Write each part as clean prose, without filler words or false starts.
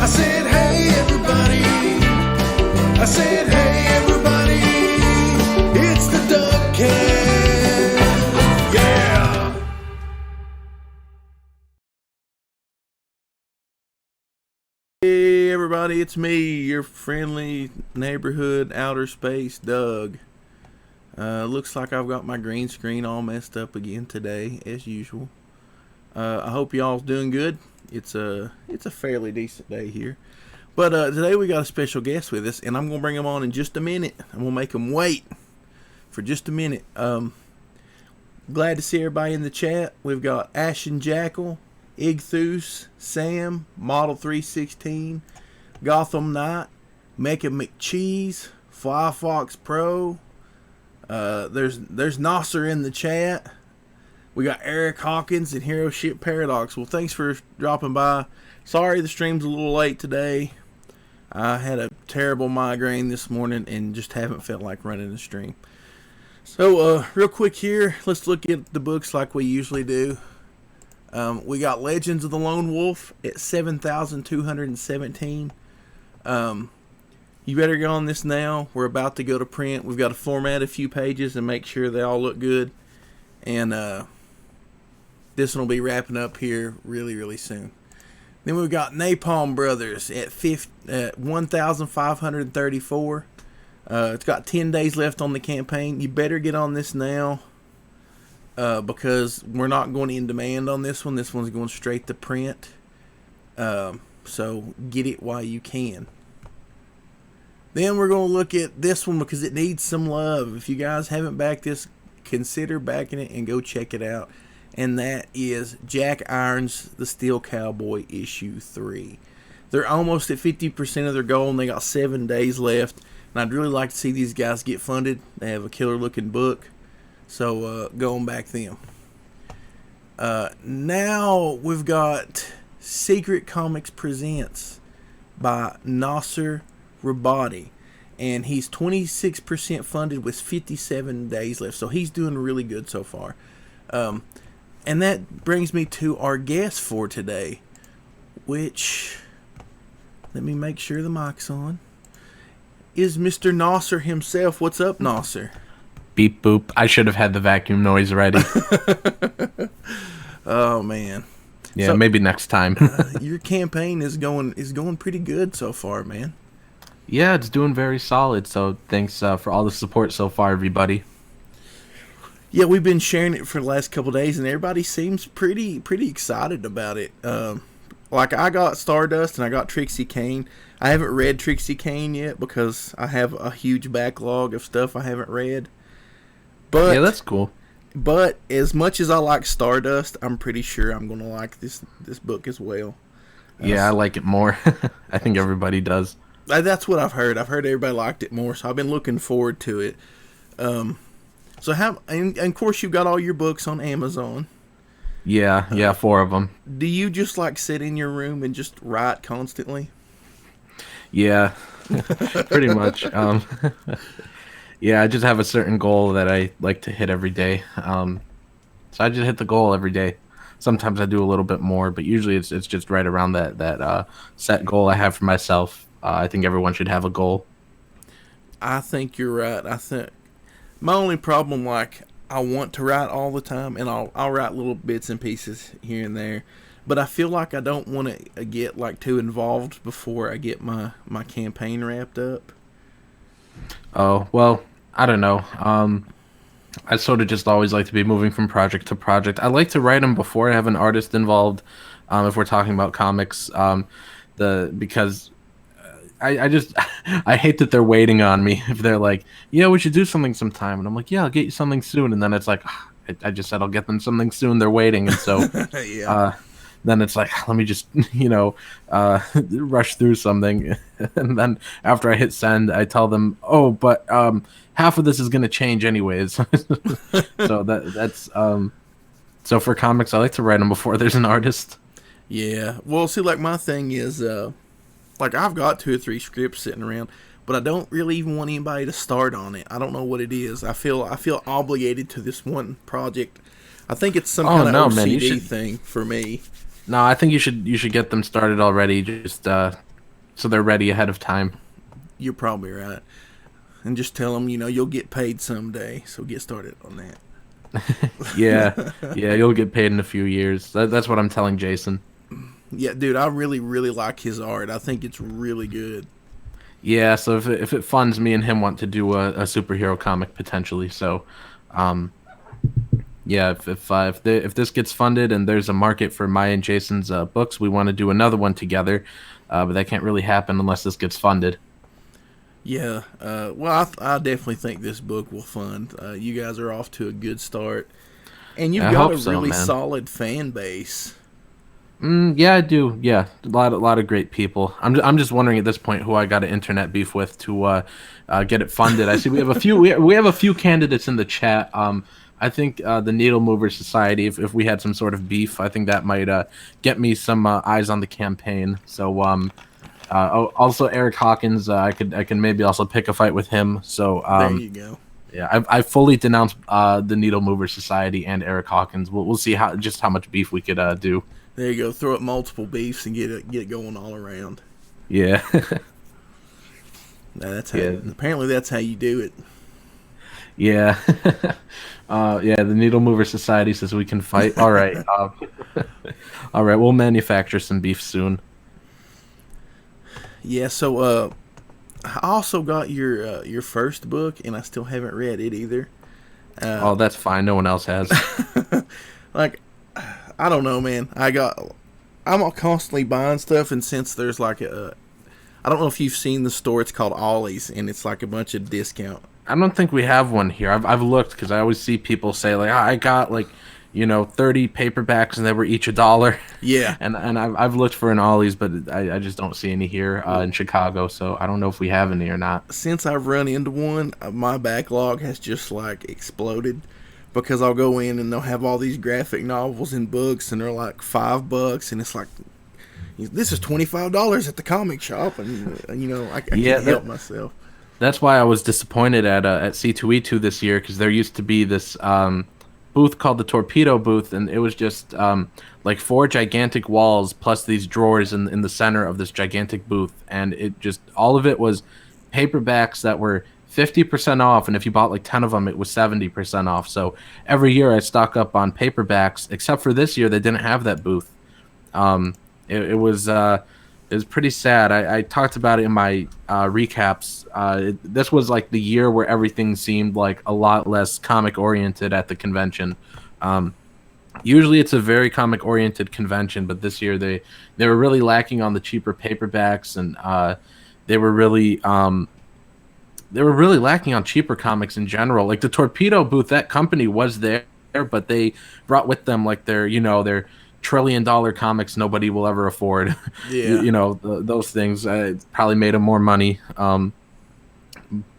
I said, hey everybody. I said, hey everybody. It's the dUgCaSt. Yeah. Hey everybody, it's me, your friendly neighborhood outer space Doug. Looks like I've got my green screen all messed up again today, as usual. I hope y'all's doing good. It's a fairly decent day here. But today we got a special guest with us, and I'm going to bring him on in just a minute. I'm going to make him wait for just a minute. Glad to see everybody in the chat. We've got Ashen Jackal, Igthus, Sam, Model 316, Gotham Knight, Mecha McCheese, Fly Fox Pro. There's Nasser in the chat. We got Eric Hawkins and Hero Ship Paradox. Well, thanks for dropping by. Sorry the stream's a little late today. I had a terrible migraine this morning and just haven't felt like running the stream. So, real quick here, let's look at the books like we usually do. We got Legends of the Lone Wolf at 7,217. You better go on this now. We're about to go to print. We've got to format a few pages and make sure they all look good. And this one will be wrapping up here really soon. Then we've got Napalm Brothers at 1,534. It's got 10 days left on the campaign. You better get on this now because we're not going in demand on this one. This one's going straight to print. So get it while you can. Then we're going to look at this one because it needs some love. If you guys haven't backed this, consider backing it and go check it out. And that is Jack Irons' The Steel Cowboy issue 3. They're almost at 50% of their goal and they got 7 days left. And I'd really like to see these guys get funded. They have a killer looking book. So go and back them. Now we've got Secret Comics Presents by Nasser Rabadi. And he's 26% funded with 57 days left. So he's doing really good so far. And that brings me to our guest for today, which, let me make sure the mic's on, is Mr. Nasser himself. What's up, Nasser? Beep boop. I should have had the vacuum noise ready. Oh, man. Yeah, so, maybe next time. Your campaign is going pretty good so far, man. Yeah, it's doing very solid. So thanks for all the support so far, everybody. Yeah, we've been sharing it for the last couple of days, and everybody seems pretty excited about it. Like, I got Stardust, and I got Trixie Kane. I haven't read Trixie Kane yet because I have a huge backlog of stuff I haven't read. But yeah, that's cool. But as much as I like Stardust, I'm pretty sure I'm going to like this book as well. Yeah, I like it more. I think everybody does. That's what I've heard. I've heard everybody liked it more, so I've been looking forward to it. So and of course you've got all your books on Amazon. Yeah, 4 of them. Do you just like sit in your room and just write constantly? Yeah, pretty much. Yeah, I just have a certain goal that I like to hit every day. So I just hit the goal every day. Sometimes I do a little bit more, but usually it's just right around that set goal I have for myself. I think everyone should have a goal. I think you're right. I think my only problem, like, I want to write all the time, and I'll write little bits and pieces here and there, but I feel like I don't want to get like too involved before I get my campaign wrapped up. Oh, well, I don't know. I sort of just always like to be moving from project to project. I like to write them before I have an artist involved. If we're talking about comics, because I hate that they're waiting on me. If they're like, yeah, we should do something sometime, and I'm like, yeah, I'll get you something soon, and then it's like, I just said I'll get them something soon. They're waiting, and so yeah. Then it's like, let me just rush through something, and then after I hit send, I tell them, oh, but half of this is gonna change anyways. So that's so for comics, I like to write them before there's an artist. Yeah, well, see, like, my thing is, like, I've got 2 or 3 scripts sitting around, but I don't really even want anybody to start on it. I don't know what it is. I feel obligated to this one project. I think it's some kind of OCD thing for me. No, I think you should get them started already. Just so they're ready ahead of time. You're probably right. And just tell them, you'll get paid someday. So get started on that. Yeah, yeah, you'll get paid in a few years. That's what I'm telling Jason. Yeah, dude, I really, really like his art. I think it's really good. Yeah, so if it funds, me and him want to do a superhero comic potentially. So, um, yeah, if this gets funded and there's a market for my and Jason's books, we want to do another one together. But that can't really happen unless this gets funded. Yeah, well, I definitely think this book will fund. You guys are off to a good start. And you've I got hope a so, really man. solid fan base. Yeah, I do. Yeah, a lot of great people. I'm just wondering at this point who I got an internet beef with to get it funded. I see we have a few we have a few candidates in the chat. I think the Needle Mover Society. If we had some sort of beef, I think that might get me some eyes on the campaign. So also Eric Hawkins. I can maybe also pick a fight with him. So There you go. yeah, I fully denounced the Needle Mover Society and Eric Hawkins. We'll see how much beef we could do. There you go. Throw up multiple beefs and get it going all around. Yeah. That's how. Yeah. Apparently, that's how you do it. Yeah. Yeah, the Needle Mover Society says we can fight. All right. All right, we'll manufacture some beef soon. Yeah. So, I also got your first book, and I still haven't read it either. Oh, that's fine. No one else has. Like, I don't know, man. I'm constantly buying stuff, and since there's like I don't know if you've seen the store. It's called Ollie's, and it's like a bunch of discount. I don't think we have one here. I've looked because I always see people say like, I got like, 30 paperbacks and they were each $1. Yeah. And I've looked for an Ollie's, but I just don't see any here in Chicago. So I don't know if we have any or not. Since I've run into one, my backlog has just like exploded. Because I'll go in and they'll have all these graphic novels and books, and they're like $5, and it's like, this is $25 at the comic shop, and I Yeah, can't help myself. That's why I was disappointed at C2E2 this year because there used to be this booth called the Torpedo booth, and it was just like 4 gigantic walls plus these drawers in the center of this gigantic booth, and it just all of it was paperbacks that were 50% off, and if you bought like 10 of them, it was 70% off. So every year I stock up on paperbacks, except for this year they didn't have that booth. It was pretty sad. I talked about it in my recaps. This was like the year where everything seemed like a lot less comic oriented at the convention. Usually it's a very comic oriented convention, but this year they were really lacking on the cheaper paperbacks, and they were really lacking on cheaper comics in general. Like the Torpedo booth, that company was there, but they brought with them like their $1 trillion comics nobody will ever afford. Yeah. Those things probably made them more money.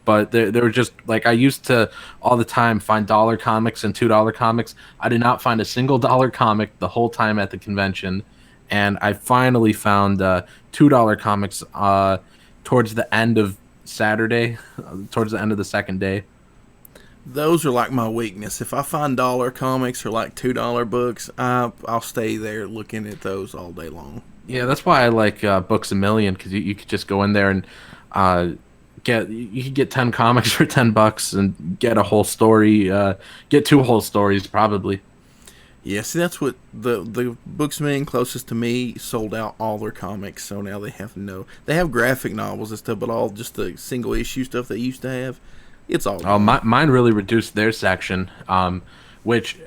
But they were just like, I used to all the time find dollar comics and $2 comics. I did not find a single dollar comic the whole time at the convention, and I finally found $2 comics towards the end of Saturday, towards the end of the second day. Those are like my weakness. If I find dollar comics or like $2 books, I'll stay there looking at those all day long. Yeah, that's why I like Books A Million, because you could just go in there and you could get 10 comics for $10 and get a whole story, get 2 whole stories probably. Yeah, see, that's what the Books Man closest to me sold out all their comics, so now they have graphic novels and stuff, but all just the single issue stuff they used to have, it's all Oh, gone. mine really reduced their section, which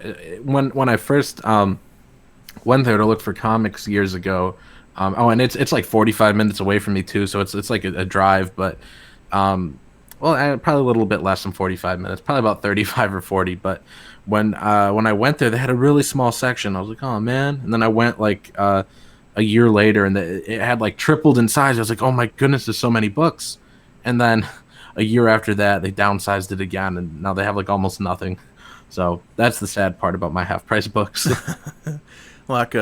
when I first went there to look for comics years ago. And it's like 45 minutes away from me too, so it's like a drive, but probably a little bit less than 45 minutes, probably about 35 or 40. But when I went there, they had a really small section. I was like, oh man. And then I went like a year later, and it had like tripled in size. I was like, oh my goodness, there's so many books. And then a year after that, they downsized it again, and now they have like almost nothing. So that's the sad part about my half price books. Like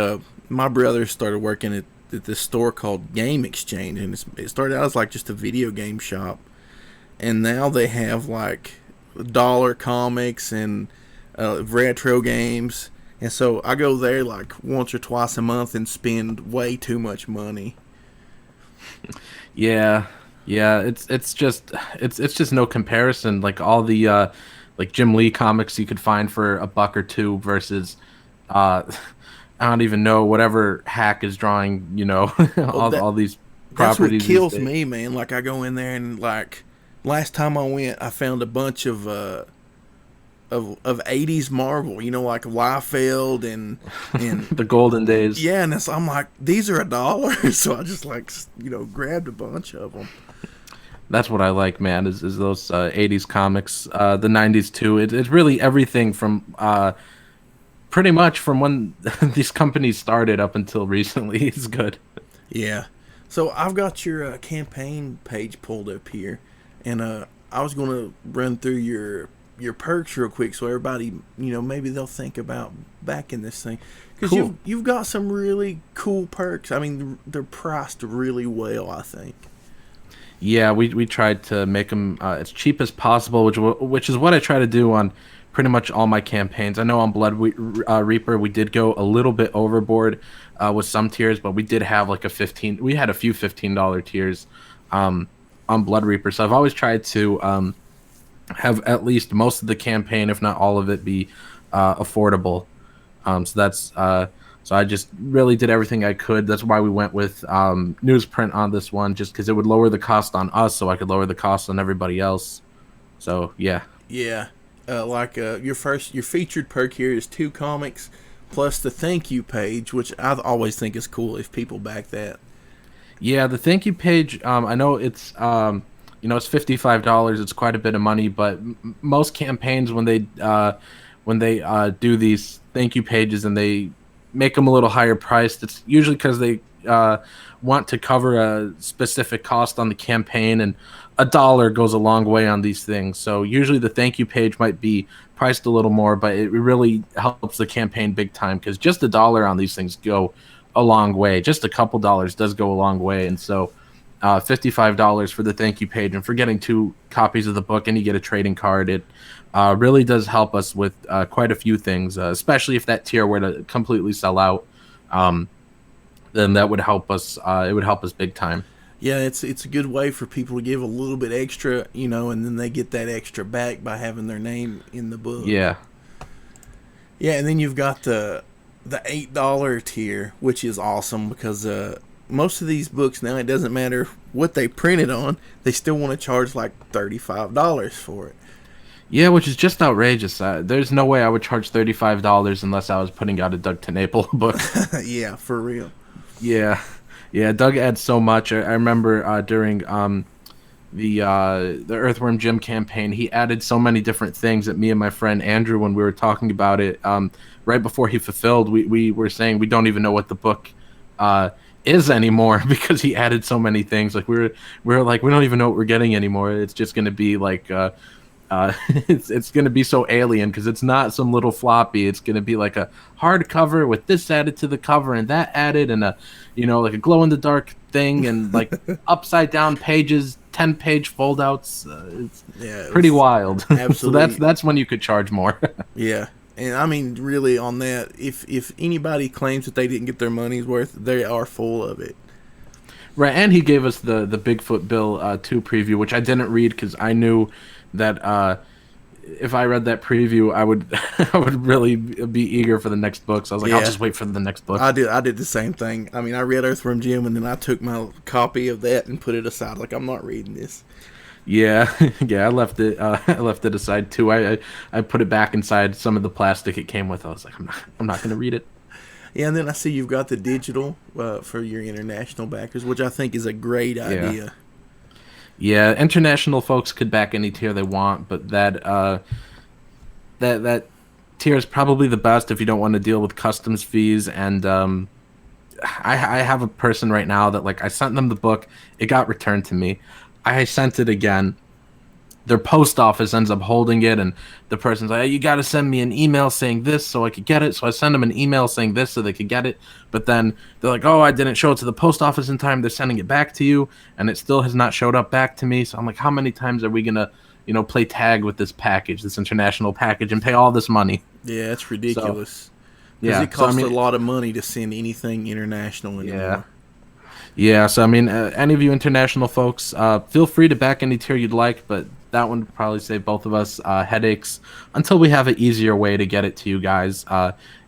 my brother started working at this store called Game Exchange, and it started out as like just a video game shop, and now they have like dollar comics and retro games, and so I go there like once or twice a month and spend way too much money. Yeah, yeah. It's just no comparison. Like all the like Jim Lee comics you could find for a buck or two versus uh I don't even know whatever hack is drawing, Well, all these that's what properties these kills days. me, man. Like I go in there and like last time I went, I found a bunch of 80s Marvel, like Liefeld and The golden days. yeah, and I'm like, these are $1, so I just like grabbed a bunch of them. That's what I like, man. Is those 80s comics, the 90s too. It's really everything from pretty much from when these companies started up until recently. It's good. Yeah. So I've got your campaign page pulled up here, and I was going to run through your perks real quick, so everybody, maybe they'll think about backing this thing, because Cool. you've got some really cool perks. I mean, they're priced really well, I think. Yeah, we tried to make them as cheap as possible, which is what I try to do on pretty much all my campaigns. I know on Reaper we did go a little bit overboard with some tiers, but we did have like a 15. We had a few $15 tiers um, on Blood Reaper, so I've always tried to have at least most of the campaign, if not all of it, be affordable. So I just really did everything I could. That's why we went with newsprint on this one, just because it would lower the cost on us, so I could lower the cost on everybody else. So yeah, Yeah. Your featured perk here is 2 comics plus the thank you page, which I always think is cool if people back that. yeah. The thank you page. I know it's $55. It's quite a bit of money, but most campaigns when they do these thank you pages and they make them a little higher priced, it's usually because they want to cover a specific cost on the campaign, and $1 goes a long way on these things. So usually the thank you page might be priced a little more, but it really helps the campaign big time because just $1 on these things go a long way. Just a couple dollars does go a long way, and so $55 for the thank you page, and for getting 2 copies of the book, and you get a trading card. It really does help us with quite a few things, especially if that tier were to completely sell out. Um, then that would help us. It would help us big time. Yeah, it's a good way for people to give a little bit extra, and then they get that extra back by having their name in the book. Yeah, Yeah, and then you've got the $8 tier, which is awesome because most of these books now, it doesn't matter what they printed on, they still want to charge like $35 for it. yeah, which is just outrageous. There's no way I would charge $35 unless I was putting out a Doug TenNapel book. Yeah, for real. Yeah, yeah. Doug adds so much. I remember during the Earthworm Jim campaign, he added so many different things that me and my friend Andrew, when we were talking about it, right before he fulfilled, we were saying we don't even know what the book is anymore because he added so many things. Like we were like, we don't even know what we're getting anymore. It's just gonna be like it's gonna be so alien because it's not some little floppy. It's gonna be like a hardcover with this added to the cover and that added, and a like a glow in the dark thing, and like upside down pages, 10-page foldouts. It's Yeah, it pretty was wild. So absolutely. that's when you could charge more. Yeah. And I mean, really, on that, if anybody claims that they didn't get their money's worth, they are full of it. Right, and he gave us the Bigfoot Bill 2 preview, which I didn't read because I knew that if I read that preview, I would I would really be eager for the next book. So I was like, I'll Yeah, just wait for the next book. I did the same thing. I mean, I read Earthworm Jim, and then I took my copy of that and put it aside. Like, I'm not reading this. Yeah, yeah, I left it. I left it aside too. I put it back inside some of the plastic it came with. I was like, I'm not gonna read it. Yeah, and then I see you've got the digital for your international backers, which I think is a great Yeah, idea. yeah. International folks could back any tier they want, but that tier is probably the best if you don't want to deal with customs fees. And I have a person right now that, like, I sent them the book, it got returned to me. I sent it again. Their post office ends up holding it, and the person's like, hey, you got to send me an email saying this so I could get it. So I send them an email saying this so they could get it. But then they're like, oh, I didn't show it to the post office in time. They're sending it back to you, and it still has not showed up back to me. So I'm like, how many times are we going to, play tag with this package, this international package, and pay all this money? Yeah, it's So, ridiculous. Because yeah. it So, I costs a mean, lot of money to send anything international yeah. anymore. Yeah, so I mean, any of you international folks, feel free to back any tier you'd like, but that one would probably save both of us headaches until we have an easier way to get it to you guys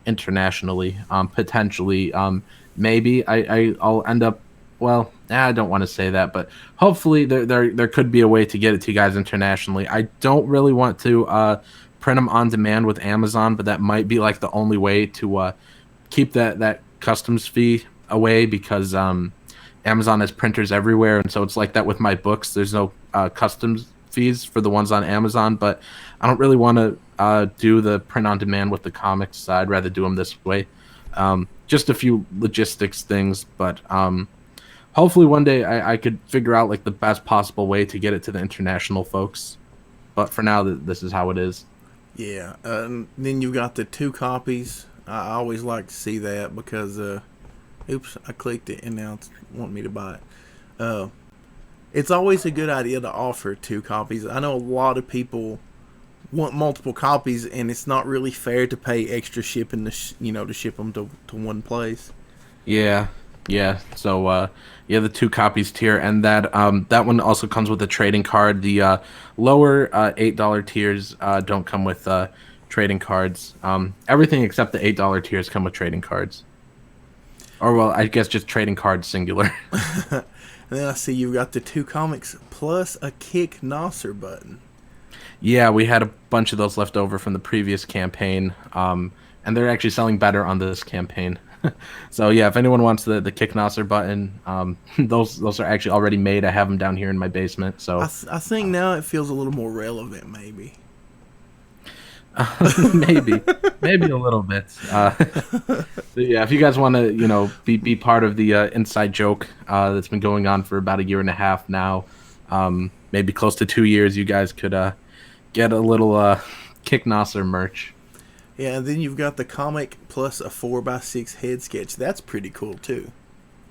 internationally. Potentially, maybe I'll end up. Well, I don't want to say that, but hopefully there could be a way to get it to you guys internationally. I don't really want to print them on demand with Amazon, but that might be like the only way to keep that customs fee away because Amazon has printers everywhere, and so it's like that with my books. There's no customs fees for the ones on Amazon, but I don't really want to do the print on demand with the comics. So I'd rather do them this way. Just a few logistics things, but hopefully one day I could figure out like the best possible way to get it to the international folks. But for now, this is how it is. Yeah. And then you got the 2 copies. I always like to see that because, oops, I clicked it and now it's wanting me to buy it. It's always a good idea to offer 2 copies. I know a lot of people want multiple copies, and it's not really fair to pay extra shipping to ship them to one place. Yeah, yeah. So yeah, the 2 copies tier, and that one also comes with a trading card. The lower $8 tiers don't come with trading cards. Everything except the $8 tiers come with trading cards. Or well, I guess just trading cards singular. And then I see you've got the 2 comics plus a Kick Nosser button. Yeah, we had a bunch of those left over from the previous campaign, and they're actually selling better on this campaign. So yeah, if anyone wants the Kick Nosser button, those are actually already made. I have them down here in my basement. So I think now it feels a little more relevant, maybe. maybe a little bit. So yeah, if you guys want to, be part of the inside joke that's been going on for about a year and a half now, maybe close to 2 years, you guys could get a little Kick Nosser merch. Yeah, and then you've got the comic plus a 4x6 head sketch. That's pretty cool too.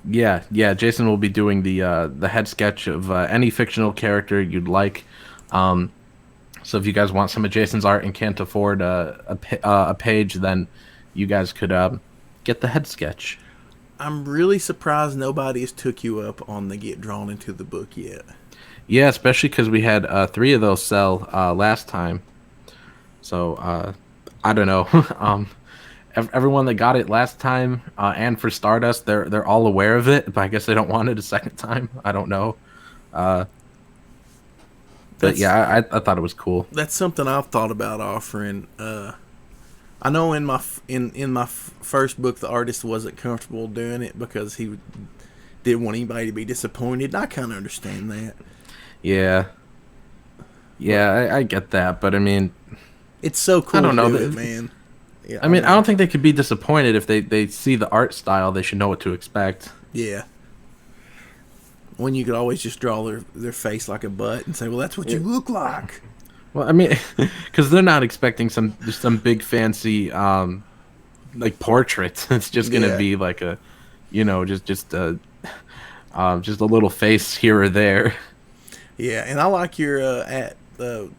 Yeah, yeah. Jason will be doing the head sketch of any fictional character you'd like. So if you guys want some of Jason's art and can't afford a page, then you guys could get the head sketch. I'm really surprised nobody has took you up on the get drawn into the book yet. Yeah, especially because we had 3 of those sell last time. So I don't know. Everyone that got it last time and for Stardust, they're all aware of it, but I guess they don't want it a second time. I don't know. But yeah, I thought it was cool. That's something I've thought about offering. I know in my first book, the artist wasn't comfortable doing it because he didn't want anybody to be disappointed. I kind of understand that. Yeah, yeah, I get that, but I mean, it's so cool. I don't know, to do it, man. Yeah, I mean, I don't think they could be disappointed if they see the art style. They should know what to expect. Yeah. When you could always just draw their face like a butt and say, "Well, that's what you look like." Well, I mean, because they're not expecting some big fancy like portrait. It's just gonna be like a, just a little face here or there. Yeah, and I like your at the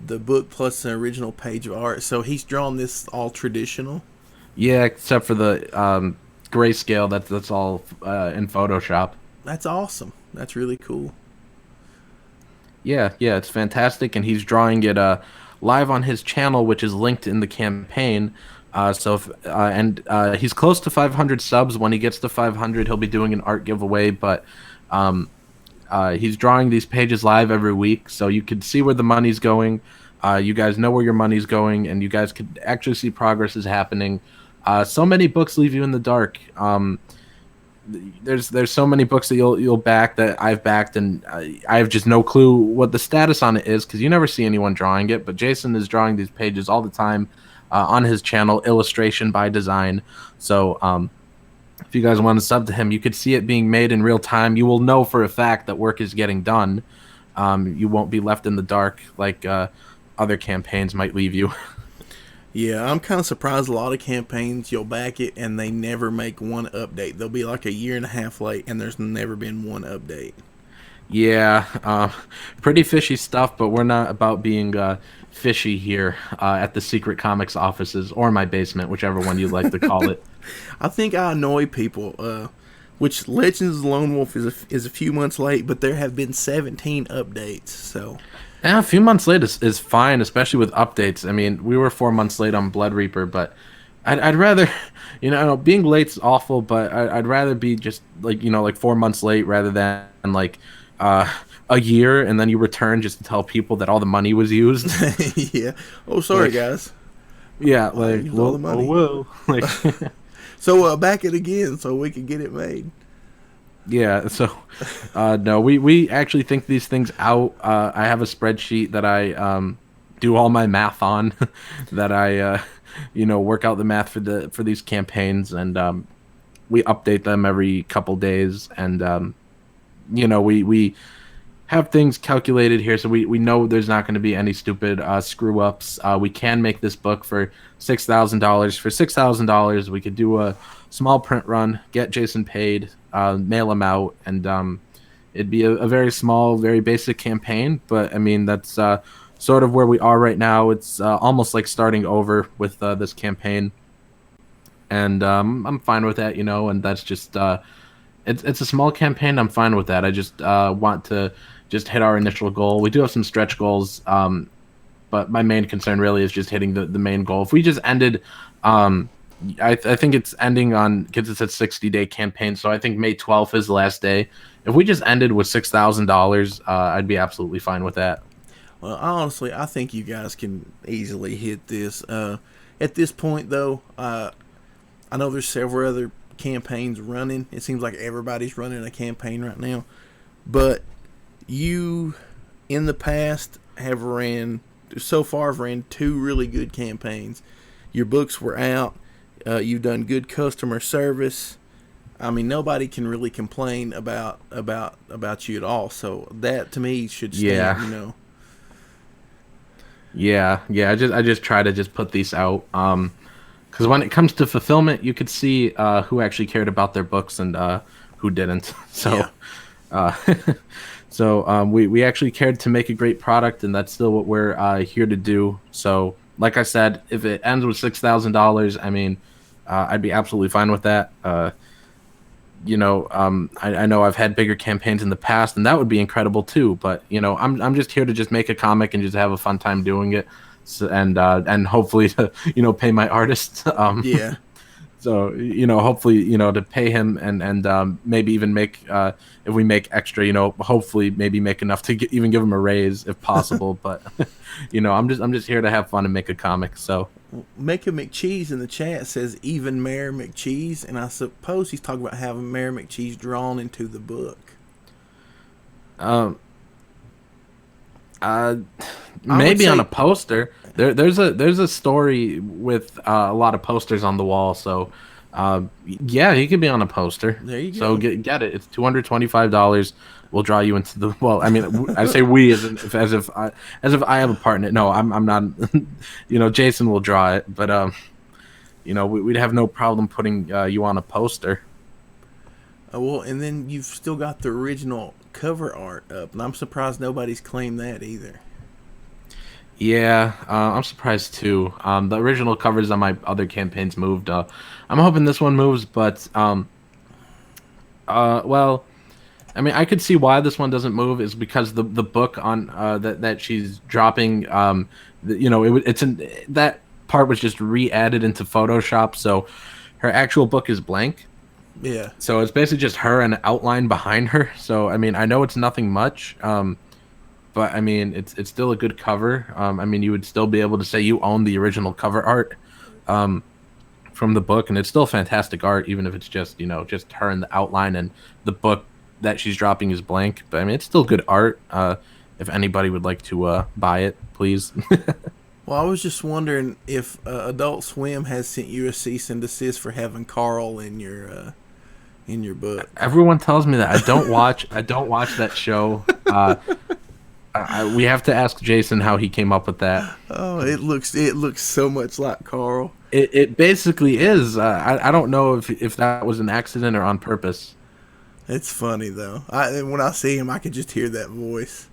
book plus an original page of art. So he's drawn this all traditional. Yeah, except for the grayscale. That's all in Photoshop. That's awesome. That's really cool. Yeah, it's fantastic, and he's drawing it live on his channel, which is linked in the campaign. He's close to 500 subs. When he gets to 500, he'll be doing an art giveaway. But he's drawing these pages live every week, so you can see where the money's going. You guys know where your money's going, and you guys could actually see progress is happening. So many books leave you in the dark. There's so many books that you'll back that I've backed, and I have just no clue what the status on it is because you never see anyone drawing it. But Jason is drawing these pages all the time on his channel, Illustration by Design. So if you guys want to sub to him, you could see it being made in real time. You will know for a fact that work is getting done. You won't be left in the dark like other campaigns might leave you. Yeah, I'm kind of surprised a lot of campaigns, you'll back it and they never make one update. They'll be like a year and a half late and there's never been one update. Yeah, pretty fishy stuff, but we're not about being fishy here at the Secret Comics offices or my basement, whichever one you'd like to call it. I think I annoy people. which Legends of the Lone Wolf is a few months late, but there have been 17 updates. So Yeah, a few months late is fine, especially with updates. I mean, we were 4 months late on Blood Reaper, but I'd rather, being late's awful, but I'd rather be just like, like 4 months late rather than like uh, a year and then you return just to tell people that all the money was used. yeah. Oh, sorry, Like, guys. yeah, I like, used all the well, oh, money. well. Like, So back it again so we can get it made. yeah, so no, we actually think these things out. I have a spreadsheet that I do all my math on, that I work out the math for these campaigns, and we update them every couple days, and we have things calculated here, so we know there's not going to be any stupid screw ups. We can make this book for $6,000. For $6,000, we could do a small print run, get Jason paid, mail him out, and it'd be a very small, very basic campaign. But I mean, that's sort of where we are right now. It's almost like starting over with this campaign, and I'm fine with that, and that's just it's a small campaign. I'm fine with that. I just want to just hit our initial goal. We do have some stretch goals, but my main concern really is just hitting the main goal. If we just ended, I think it's ending on, because it's a 60-day campaign, so I think May 12th is the last day. If we just ended with $6,000, I'd be absolutely fine with that. Well, honestly, I think you guys can easily hit this. At this point, though, I know there's several other campaigns running. It seems like everybody's running a campaign right now. But you, in the past, have ran two really good campaigns. Your books were out. You've done good customer service. I mean, nobody can really complain about you at all. So that, to me, should stand. Yeah. Yeah. I just try to just put these out. Because when it comes to fulfillment, you could see who actually cared about their books and who didn't. So, Yeah. we actually cared to make a great product, and that's still what we're here to do. So, like I said, if it ends with $6,000, I mean, I'd be absolutely fine with that. I know I've had bigger campaigns in the past, and that would be incredible too. But I'm just here to just make a comic and just have a fun time doing it. So, and hopefully to pay my artist. Yeah. So hopefully to pay him, and maybe even make, if we make extra, hopefully maybe make enough to even give him a raise if possible. But I'm just here to have fun and make a comic. So Make a McCheese in the chat says even Mayor McCheese, and I suppose he's talking about having Mayor McCheese drawn into the book. Maybe on a poster. There's a story with a lot of posters on the wall. So, yeah, he could be on a poster. There you go. So get it. It's $225. We'll draw you into the. Well, I mean, I say we as if I have a part in it. No, I'm not. Jason will draw it, but we'd have no problem putting you on a poster. Well, and then you've still got the original cover art up, and I'm surprised nobody's claimed that either. Yeah, I'm surprised too. The original covers on my other campaigns moved. I'm hoping this one moves, but well, I mean, I could see why this one doesn't move is because the book on that she's dropping, that part was just re-added into Photoshop, so her actual book is blank. Yeah. So it's basically just her and an outline behind her. So I mean, I know it's nothing much, but I mean, it's still a good cover. I mean, you would still be able to say you own the original cover art from the book, and it's still fantastic art, even if it's just just her and the outline, and the book that she's dropping is blank. But I mean, it's still good art. If anybody would like to buy it, please. Well, I was just wondering if Adult Swim has sent you a cease and desist for having Carl in your book. Everyone tells me that. I don't watch that show. We have to ask Jason how he came up with that. Oh, it looks so much like Carl. It basically is. I don't know if that was an accident or on purpose. It's funny though. When I see him, I can just hear that voice.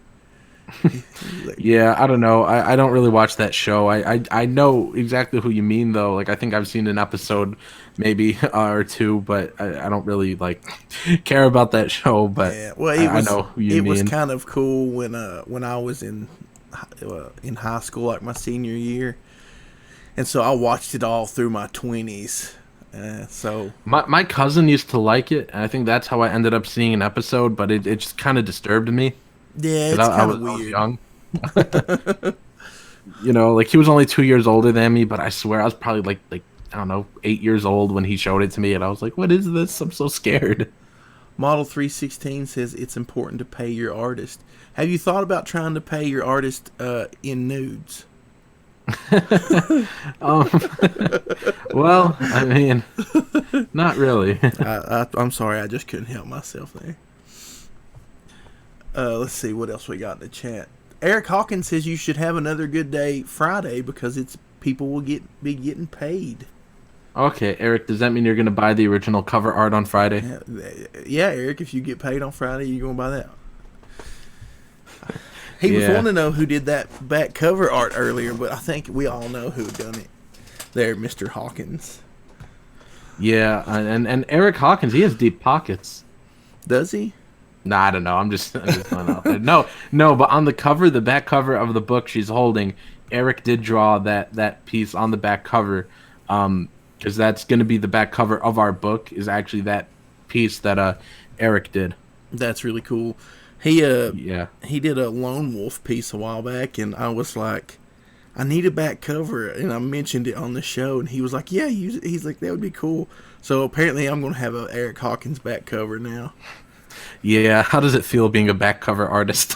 Yeah, I don't know. I don't really watch that show. I know exactly who you mean though. Like I think I've seen an episode maybe or two, but I don't really like care about that show, but Yeah, well, I know who you it was mean. kind of cool when I was in high school, like my senior year, and so I watched it all through my 20s. So My cousin used to like it, and I think that's how I ended up seeing an episode, but it just kind of disturbed me yeah, because it's kind of I was weird. young. You know, like he was only 2 years older than me, but I swear I was probably like I don't know, 8 years old when he showed it to me, and I was like, "What is this? I'm so scared." Model 316 says it's important to pay your artist. Have you thought about trying to pay your artist in nudes? Um, well, I mean, not really. I'm sorry, I just couldn't help myself there. Let's see what else we got in the chat. Eric Hawkins says you should have another good day Friday because it's people will be getting paid. Okay, Eric, does that mean you're gonna buy the original cover art on Friday? Yeah, yeah, Eric, if you get paid on Friday, you're gonna buy that. He was Yeah, wanting to know who did that back cover art earlier, but I think we all know who done it. There, Mr. Hawkins. yeah, and Eric Hawkins, he has deep pockets. Does he? Nah, I don't know. I'm just going out there. No, no, but on the cover, the back cover of the book she's holding, Eric did draw that piece on the back cover, because that's gonna be the back cover of our book. Is actually that piece that Eric did. That's really cool. He Yeah. he did a lone wolf piece a while back, and I was like, I need a back cover, and I mentioned it on the show, and he was like, yeah, he's like that would be cool. So apparently, I'm gonna have a Eric Hawkins back cover now. Yeah, how does it feel being a back cover artist?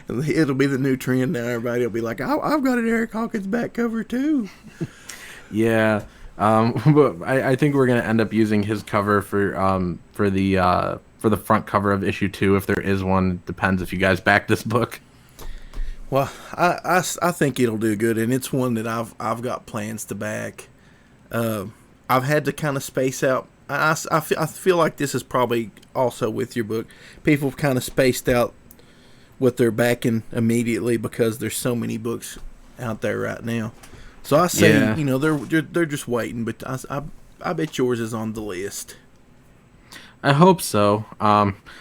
It'll be the new trend now. Everybody will be like, I've got an Eric Hawkins back cover too. Yeah, but I think we're gonna end up using his cover for the front cover of issue 2 if there is one. Depends if you guys back this book. Well, I think it'll do good, and it's one that I've got plans to back. I've had to kind of space out. I feel like this is probably also with your book. People have kind of spaced out what they're backing immediately because there's so many books out there right now. So I say, Yeah. they're just waiting, but I bet yours is on the list. I hope so.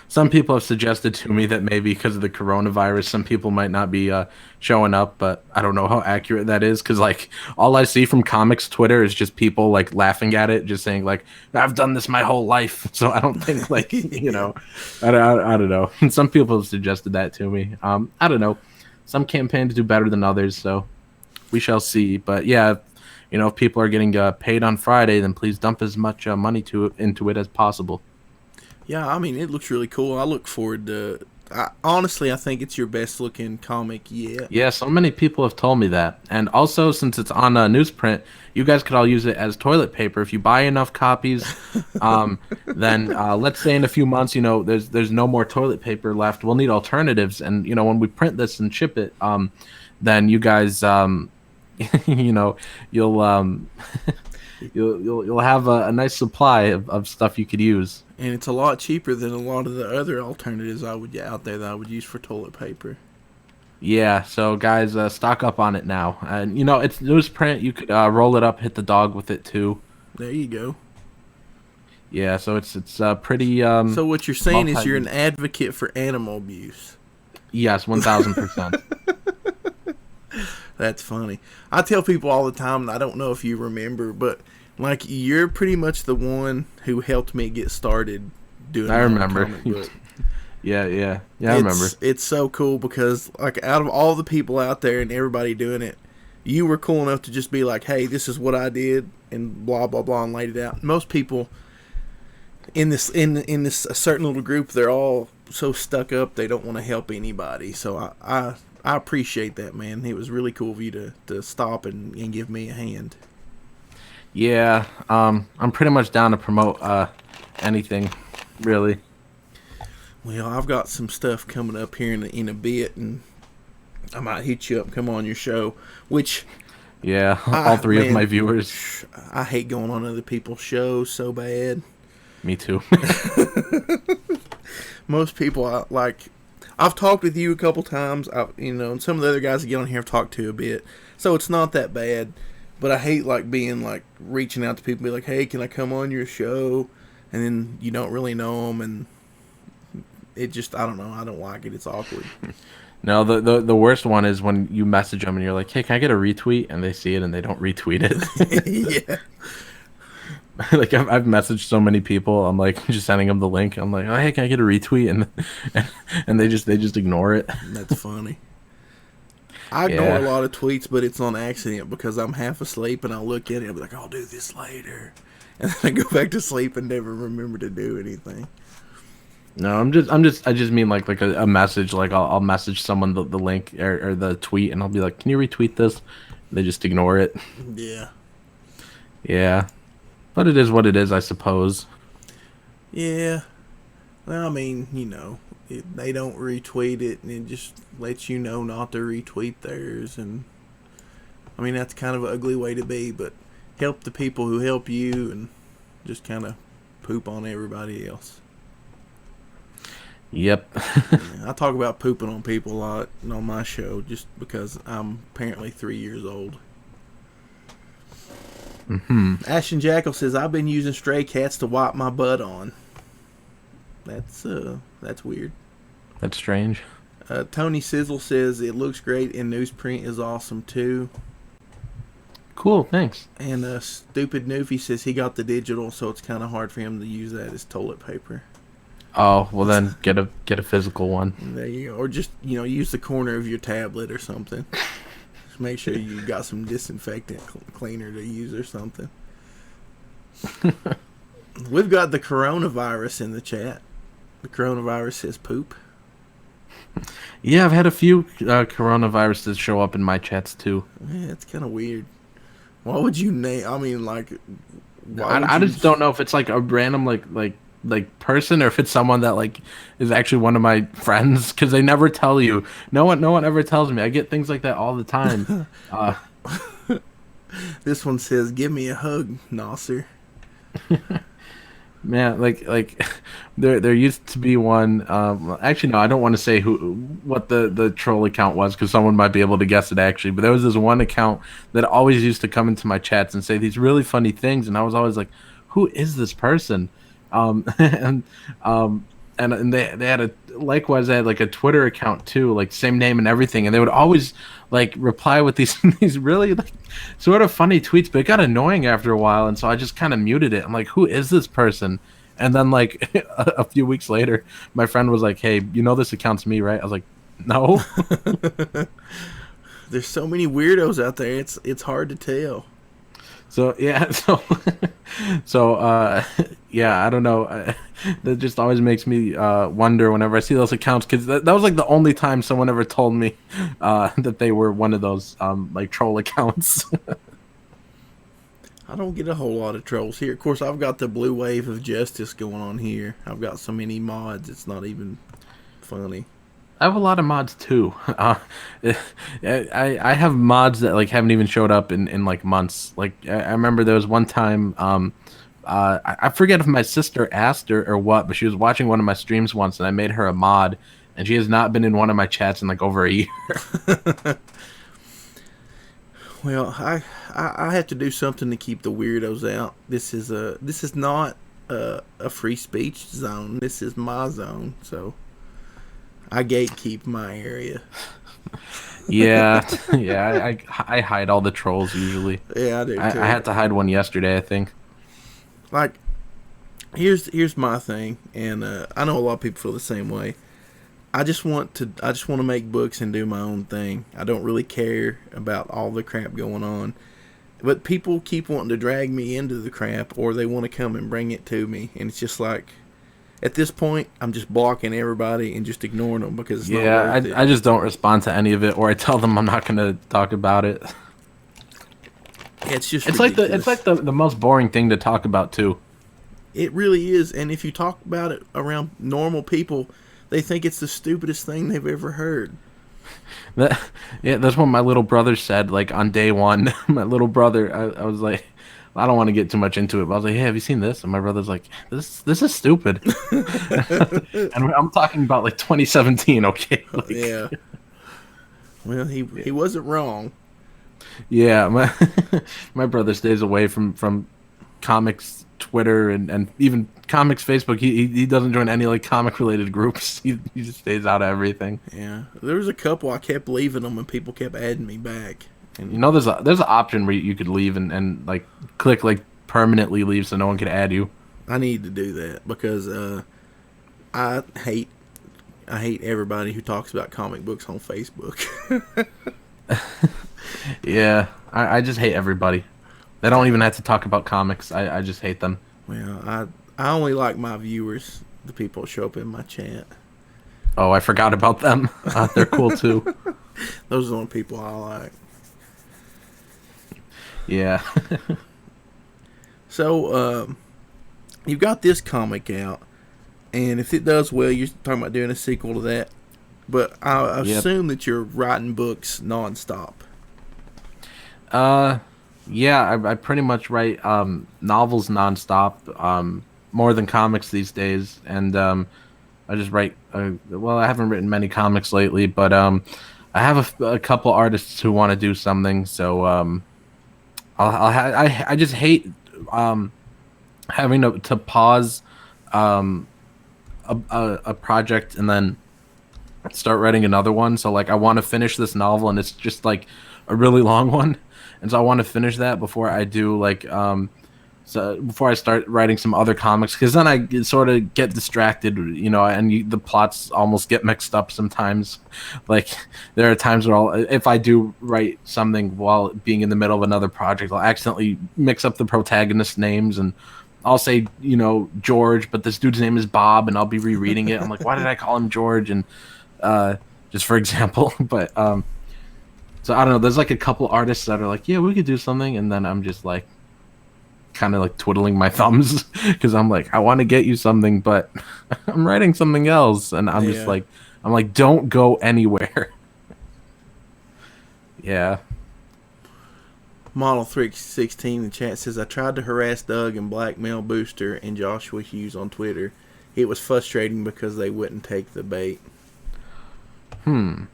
Some people have suggested to me that maybe because of the coronavirus, some people might not be showing up, but I don't know how accurate that is because like all I see from comics Twitter is just people like laughing at it, just saying like I've done this my whole life. So I don't think like I don't know. Some people have suggested that to me. I don't know. Some campaigns do better than others, so we shall see. But yeah, if people are getting paid on Friday, then please dump as much money into it as possible. Yeah, I mean, it looks really cool. I look forward to. Honestly, I think it's your best looking comic yet. Yeah, so many people have told me that. And also, since it's on newsprint, you guys could all use it as toilet paper. If you buy enough copies, then let's say in a few months, there's no more toilet paper left. We'll need alternatives. And, when we print this and ship it, then you guys, you'll you'll have a nice supply of stuff you could use. And it's a lot cheaper than a lot of the other alternatives out there that I would use for toilet paper. Yeah, so guys, stock up on it now. And it's newsprint. You could roll it up, hit the dog with it too. There you go. Yeah, so it's pretty. So what you're saying is you're an multi- advocate for animal abuse. Yes, 1000%. That's funny. I tell people all the time, and I don't know if you remember, but like you're pretty much the one who helped me get started doing. I my own remember. comic book. Yeah. I remember. It's so cool because like out of all the people out there and everybody doing it, you were cool enough to just be like, "Hey, this is what I did," and blah blah blah, and laid it out. Most people in this a certain little group, they're all so stuck up they don't want to help anybody. So I appreciate that, man. It was really cool of you to stop and give me a hand. Yeah, I'm pretty much down to promote anything, really. Well, I've got some stuff coming up here in a bit, and I might hit you up, come on your show. Which, Yeah, all three of my viewers. I hate going on other people's shows so bad. Me too. Most people, I've talked with you a couple times. And some of the other guys that get on here I've talked to a bit, so it's not that bad. But I hate like being like reaching out to people, and be like, "Hey, can I come on your show?" And then you don't really know them, and it just I don't know. I don't like it. It's awkward. No, the worst one is when you message them and you're like, "Hey, can I get a retweet?" and they see it and they don't retweet it. Yeah. Like I've messaged so many people. I'm like just sending them the link. I'm like, "Oh, hey, can I get a retweet?" and they just ignore it. That's funny. I ignore a Yeah. lot of tweets, but it's on accident because I'm half asleep and I'll look at it and I'll be like, I'll do this later. And then I go back to sleep and never remember to do anything. No, I just mean like a message. Like I'll message someone the link or the tweet, and I'll be like, "Can you retweet this?" They just ignore it. Yeah. Yeah, but it is what it is, I suppose. Yeah. Well, I mean, they don't retweet it and it just lets you know not to retweet theirs. And I mean, that's kind of an ugly way to be, but help the people who help you and just kind of poop on everybody else. Yep. I talk about pooping on people a lot on my show just because I'm apparently 3 years old. Ashton Jackal says, I've been using stray cats to wipe my butt on. That's weird. That's strange. Tony Sizzle says, it looks great and newsprint is awesome too. Cool, thanks. And Stupid Noofy says he got the digital, so it's kind of hard for him to use that as toilet paper. Oh, well then get a physical one. And there you go. Or just, use the corner of your tablet or something. Just make sure you got some disinfectant cleaner to use or something. We've got the coronavirus in the chat. The coronavirus says poop. Yeah, I've had a few coronaviruses show up in my chats too. Yeah, it's kind of weird. Why would you name? I mean, like, I just don't know if it's like a random like person or if it's someone that like is actually one of my friends because they never tell you. No one ever tells me. I get things like that all the time. This one says, "Give me a hug, Nasser." Man, like there used to be one. Actually, no, I don't want to say what the troll account was because someone might be able to guess it actually. But there was this one account that always used to come into my chats and say these really funny things, and I was always like, "Who is this person?" And they had likewise they had like a Twitter account too, like same name and everything, and they would always like reply with these these really like sort of funny tweets, but it got annoying after a while, and so I just kind of muted it. I'm like, who is this person? And then like a few weeks later, my friend was like, "Hey, you know this account's me, right?" I was like, "No." There's so many weirdos out there. It's hard to tell. So yeah, yeah, I don't know. That just always makes me wonder whenever I see those accounts because that was like the only time someone ever told me that they were one of those like troll accounts. I don't get a whole lot of trolls here. Of course, I've got the blue wave of justice going on here. I've got so many mods, it's not even funny. I have a lot of mods too. I have mods that like haven't even showed up in like months. Like I remember there was one time I forget if my sister asked her or what, but she was watching one of my streams once and I made her a mod and she has not been in one of my chats in like over a year. Well, I have to do something to keep the weirdos out. This is not a free speech zone. This is my zone, so I gatekeep my area. Yeah, yeah. I hide all the trolls usually. Yeah, I do too. I had to hide one yesterday, I think. Like, here's my thing, and I know a lot of people feel the same way. I just want to make books and do my own thing. I don't really care about all the crap going on. But people keep wanting to drag me into the crap, or they want to come and bring it to me, and it's just like, at this point, I'm just blocking everybody and just ignoring them because it's not worth it. I just don't respond to any of it, or I tell them I'm not going to talk about it. It's just it's ridiculous. like the most boring thing to talk about too. It really is, and if you talk about it around normal people, they think it's the stupidest thing they've ever heard. Yeah, that's what my little brother said. Like on day one, my little brother, I was like, I don't want to get too much into it, but I was like, "Hey, have you seen this?" And my brother's like, "This is stupid." And I'm talking about like 2017, okay? Like, Yeah. Well, he wasn't wrong. yeah, my my brother stays away from comics Twitter and even comics Facebook. He doesn't join any like comic related groups. He just stays out of everything. Yeah. There was a couple I kept leaving them and people kept adding me back. You And know, there's an option where you could leave and like click like permanently leave so no one can add you. I need to do that because I hate I hate everybody who talks about comic books on Facebook. Yeah, I just hate everybody. They don't even have to talk about comics. I just hate them. Well, I only like my viewers, the people who show up in my chat. Oh, I forgot about them. They're cool too. Those are the only people I like. Yeah. So, you've got this comic out, and if it does well, you're talking about doing a sequel to that. But I Yep. assume that you're writing books nonstop. Uh, yeah, I pretty much write novels nonstop, more than comics these days, and I just write. Well, I haven't written many comics lately, but I have a couple artists who want to do something, so I just hate um having to pause um a project and then start writing another one. So like I want to finish this novel and it's just like a really long one, and so I want to finish that before I do like so before I start writing some other comics, because then I sort of get distracted, and the plots almost get mixed up sometimes. Like there are times where if I do write something while being in the middle of another project, I'll accidentally mix up the protagonist names, and I'll say George, but this dude's name is Bob, and I'll be rereading it. I'm like, why did I call him George? And just for example, but so I don't know. There's like a couple artists that are like, yeah, we could do something, and then I'm just like, kind of like twiddling my thumbs because I'm like, I want to get you something, but I'm writing something else, and I'm just Yeah. like, don't go anywhere. Yeah. Model 316 in the chat says, I tried to harass Doug and blackmail Booster and Joshua Hughes on Twitter. It was frustrating because they wouldn't take the bait. That's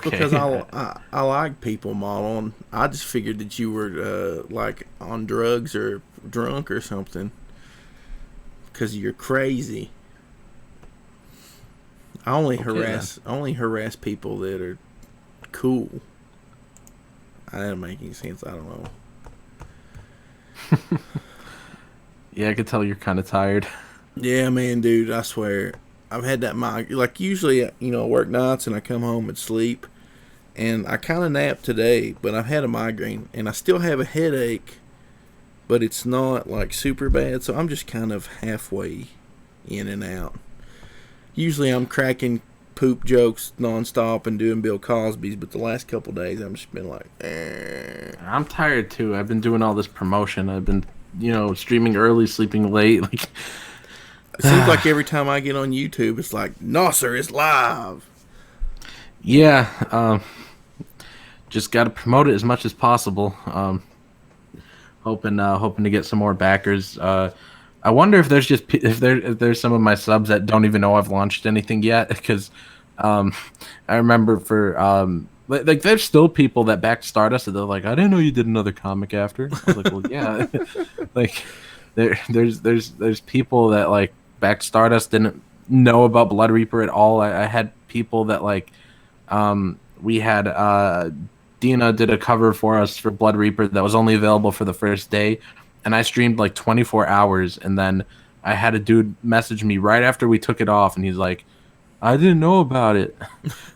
Okay. because I like people, Model, and I just figured that you were like on drugs or drunk or something because you're crazy. I only harass people that are cool. That doesn't make any sense. I don't know. Yeah, I could tell you're kind of tired. Yeah, man, dude, I swear. I've had that migraine. Like, usually, I work nights and I come home and sleep. And I kind of nap today, but I've had a migraine. And I still have a headache, but it's not, like, super bad. So I'm just kind of halfway in and out. Usually I'm cracking poop jokes nonstop and doing Bill Cosby's, but the last couple days I've just been like, I'm tired too. I've been doing all this promotion. I've been, streaming early, sleeping late. Like, It seems like every time I get on YouTube, it's like, Nasser is live. yeah, just got to promote it as much as possible. Hoping to get some more backers. I wonder if there's some of my subs that don't even know I've launched anything yet, because I remember for like there's still people that backed Stardust and they're like, I didn't know you did another comic after. I was like, well, yeah, like there's people that like backed Stardust, didn't know about Blood Reaper at all. I had people that like we had Dina did a cover for us for Blood Reaper that was only available for the first day, and I streamed like 24 hours, and then I had a dude message me right after we took it off, and he's like, I didn't know about it.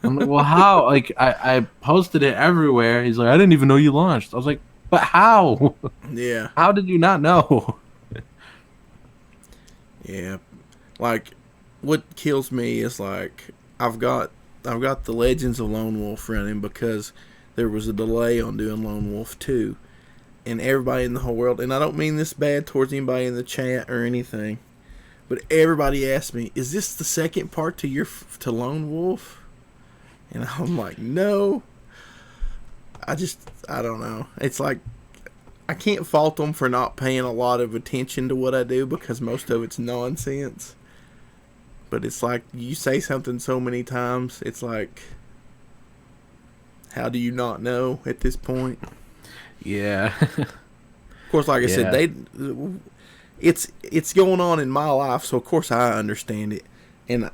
I'm like, well, how? Like, I posted it everywhere. He's like, I didn't even know you launched. I was like, but how? Yeah. How did you not know? Yeah. Like, what kills me is like I've got the Legends of Lone Wolf running because there was a delay on doing Lone Wolf 2, and everybody in the whole world, and I don't mean this bad towards anybody in the chat or anything, but everybody asked me, is this the second part to Lone Wolf? And I'm like, no. I don't know. It's like I can't fault them for not paying a lot of attention to what I do because most of it's nonsense. But it's like you say something so many times, it's like, how do you not know at this point? Yeah. Of course, like I said, Yeah. it's going on in my life, so of course I understand it. And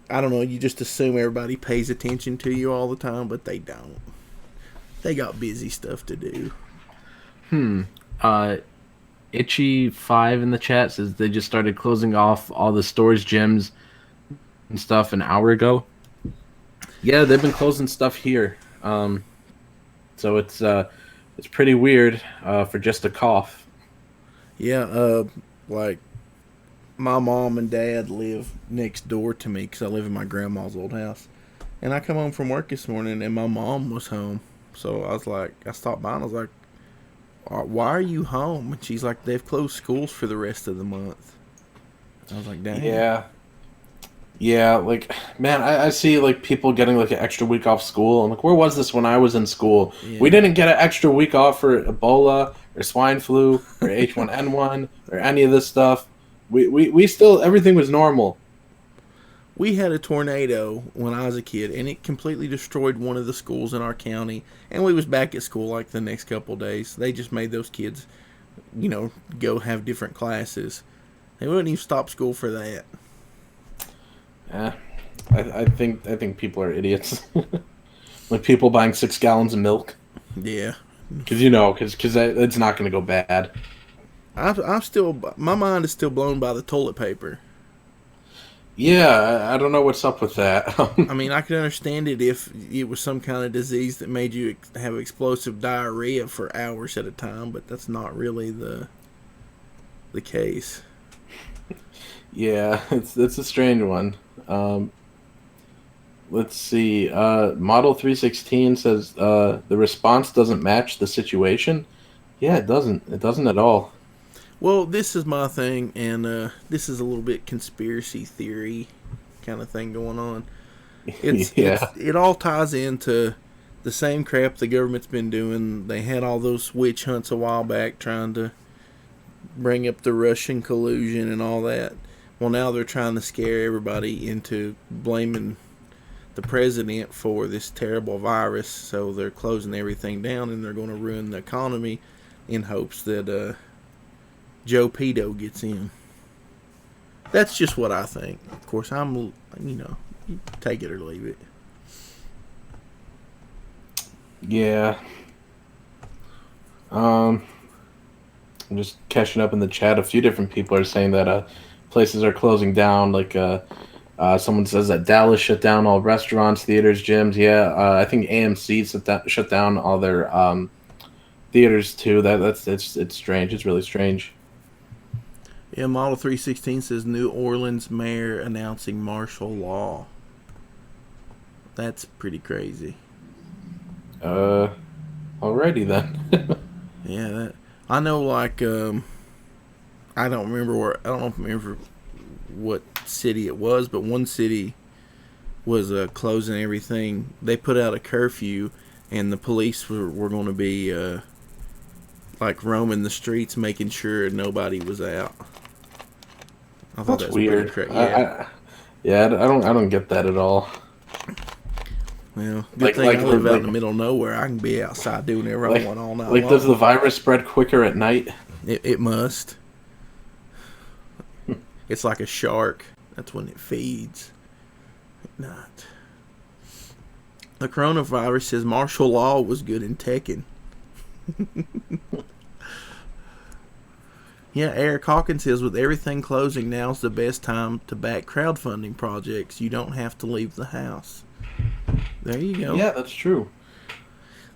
I don't know, you just assume everybody pays attention to you all the time, but they don't. They got busy stuff to do. Uh, Itchy5 in the chat says they just started closing off all the storage gyms and stuff an hour ago. Yeah, they've been closing stuff here. So it's pretty weird for just a cough. Yeah, like my mom and dad live next door to me because I live in my grandma's old house. And I come home from work this morning and my mom was home. So I was like, I stopped by and I was like, why are you home? And she's like, they've closed schools for the rest of the month. I was like, dang. Yeah. Yeah, like, man, I see, like, people getting, like, an extra week off school. I'm like, where was this when I was in school? Yeah. We didn't get an extra week off for Ebola or swine flu or H1N1 or any of this stuff. We still, everything was normal. We had a tornado when I was a kid, and it completely destroyed one of the schools in our county. And we was back at school like the next couple of days. They just made those kids, go have different classes. They wouldn't even stop school for that. Yeah, I think people are idiots. Like people buying 6 gallons of milk. Yeah, Because it's not going to go bad. I'm still, my mind is still blown by the toilet paper. Yeah, I don't know what's up with that. I mean, I could understand it if it was some kind of disease that made you have explosive diarrhea for hours at a time, but that's not really the case. Yeah, it's a strange one. Let's see. Model 316 says the response doesn't match the situation. Yeah, it doesn't. It doesn't at all. Well, this is my thing, and this is a little bit conspiracy theory kind of thing going on. It all ties into the same crap the government's been doing. They had all those witch hunts a while back trying to bring up the Russian collusion and all that. Well, now they're trying to scare everybody into blaming the president for this terrible virus, so they're closing everything down and they're going to ruin the economy in hopes that Joe Pedo gets in. That's just what I think. Of course, I'm, take it or leave it. Yeah. I'm just catching up in the chat. A few different people are saying that places are closing down. Like someone says that Dallas shut down all restaurants, theaters, gyms. Yeah, I think AMC shut down all their theaters too. It's strange. It's really strange. Yeah, Model 316 says New Orleans mayor announcing martial law. That's pretty crazy. Alrighty then. Yeah, I know. Like, I don't remember what city it was, but one city was closing everything. They put out a curfew, and the police were going to be like roaming the streets, making sure nobody was out. I thought That's that was weird. pretty crazy. Yeah, I don't get that at all. Well, good thing I live out in the middle of nowhere. I can be outside doing whatever I want all night long. Does the virus spread quicker at night? It must. It's like a shark. That's when it feeds. At night. The coronavirus says martial law was good in Tekken. Yeah, Eric Hawkins says with everything closing, now's the best time to back crowdfunding projects. You don't have to leave the house. There you go. Yeah, that's true.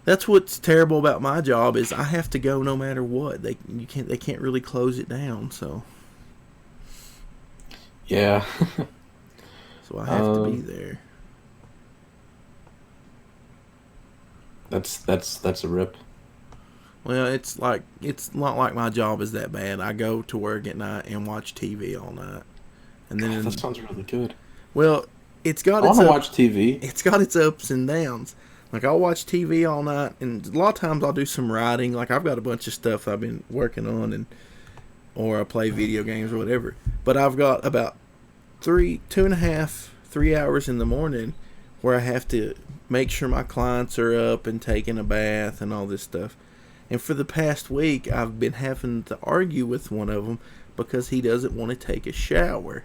That's what's terrible about my job is I have to go no matter what. They can't really close it down, so yeah. So I have to be there. That's a rip. Well, it's not like my job is that bad. I go to work at night and watch TV all night, and then that sounds really good. Well, it's got I want to watch TV. It's got its ups and downs. Like, I'll watch TV all night, and a lot of times I'll do some writing. Like, I've got a bunch of stuff I've been working on, and or I play video games or whatever. But I've got about 2.5, 3 hours in the morning where I have to make sure my clients are up and taking a bath and all this stuff. And for the past week, I've been having to argue with one of them because he doesn't want to take a shower.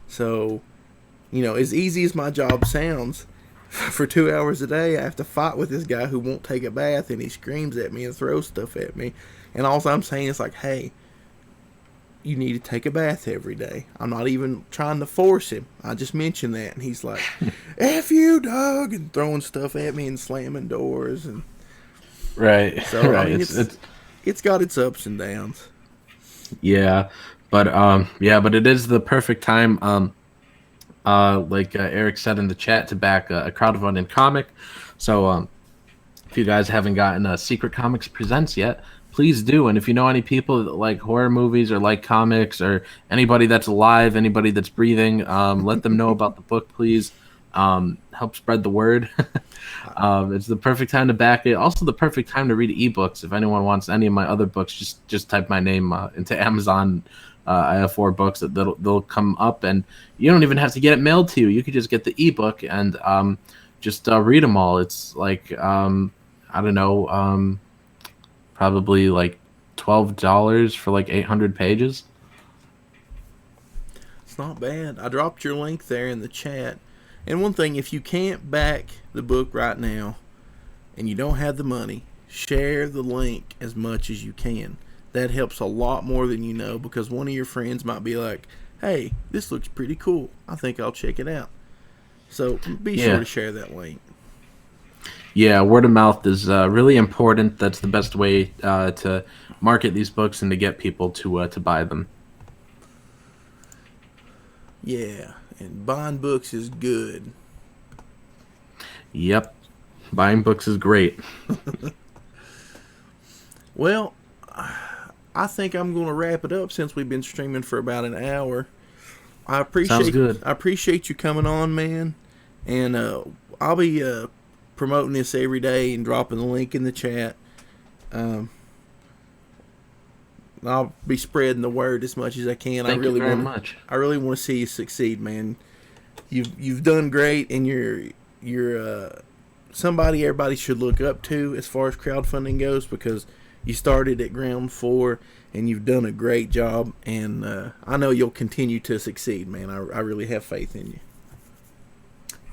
So, as easy as my job sounds, for 2 hours a day, I have to fight with this guy who won't take a bath, and he screams at me and throws stuff at me. And all I'm saying is like, hey, you need to take a bath every day. I'm not even trying to force him. I just mentioned that, and he's like, F you, Doug, and throwing stuff at me and slamming doors. And Right. so, Right. I mean, it's got its ups and downs. Yeah, but it is the perfect time. Like Eric said in the chat, to back a crowdfunding comic. So if you guys haven't gotten Secret Comics Presents yet, please do. And if you know any people that like horror movies or like comics, or anybody that's alive, anybody that's breathing, let them know about the book, please. Help spread the word. It's the perfect time to back it. Also, the perfect time to read ebooks. If anyone wants any of my other books, just type my name into Amazon. I have 4 books they'll come up, and you don't even have to get it mailed to you. You could just get the ebook and just read them all. It's like I don't know, probably like $12 for like 800 pages. It's not bad. I dropped your link there in the chat. And one thing, if you can't back the book right now and you don't have the money, share the link as much as you can. That helps a lot more than you know, because one of your friends might be like, hey, this looks pretty cool. I think I'll check it out. So be sure to share that link. Yeah, word of mouth is really important. That's the best way to market these books and to get people to buy them. Yeah, and buying books is good. Yep, buying books is great. Well, I think I'm going to wrap it up since we've been streaming for about an hour. Sounds good. I appreciate you coming on, man. And I'll be promoting this every day and dropping the link in the chat. I'll be spreading the word as much as I can. Thank you very much. I really want to see you succeed, man. You've done great, and you're somebody everybody should look up to as far as crowdfunding goes, because you started at ground floor and you've done a great job, and I know you'll continue to succeed, man. I really have faith in you.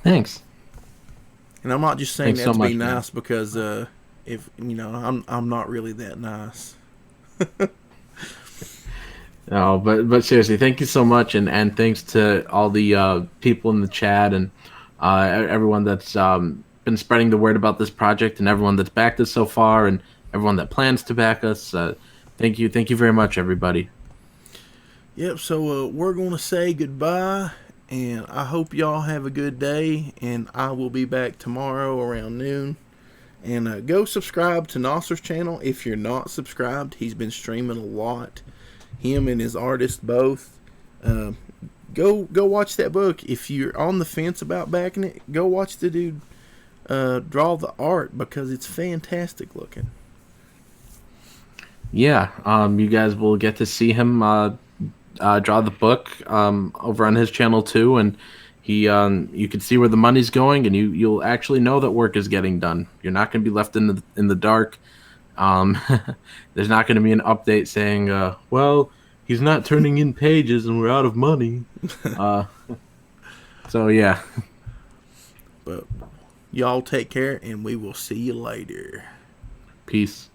Thanks. And I'm not just saying Thanks that so to be much, nice, because if I'm not really that nice. No, but seriously, thank you so much, and thanks to all the people in the chat and everyone that's been spreading the word about this project, and everyone that's backed us so far, and everyone that plans to back us. Thank you very much, everybody. Yep. So we're gonna say goodbye, and I hope y'all have a good day. And I will be back tomorrow around noon. And go subscribe to Nasser's channel if you're not subscribed. He's been streaming a lot. Him and his artist both. Go watch that book. If you're on the fence about backing it, go watch the dude draw the art, because it's fantastic looking. Yeah, you guys will get to see him draw the book over on his channel too, and you can see where the money's going, and you'll actually know that work is getting done. You're not going to be left in the dark. There's not going to be an update saying, well, he's not turning in pages and we're out of money. So yeah. But y'all take care, and we will see you later. Peace.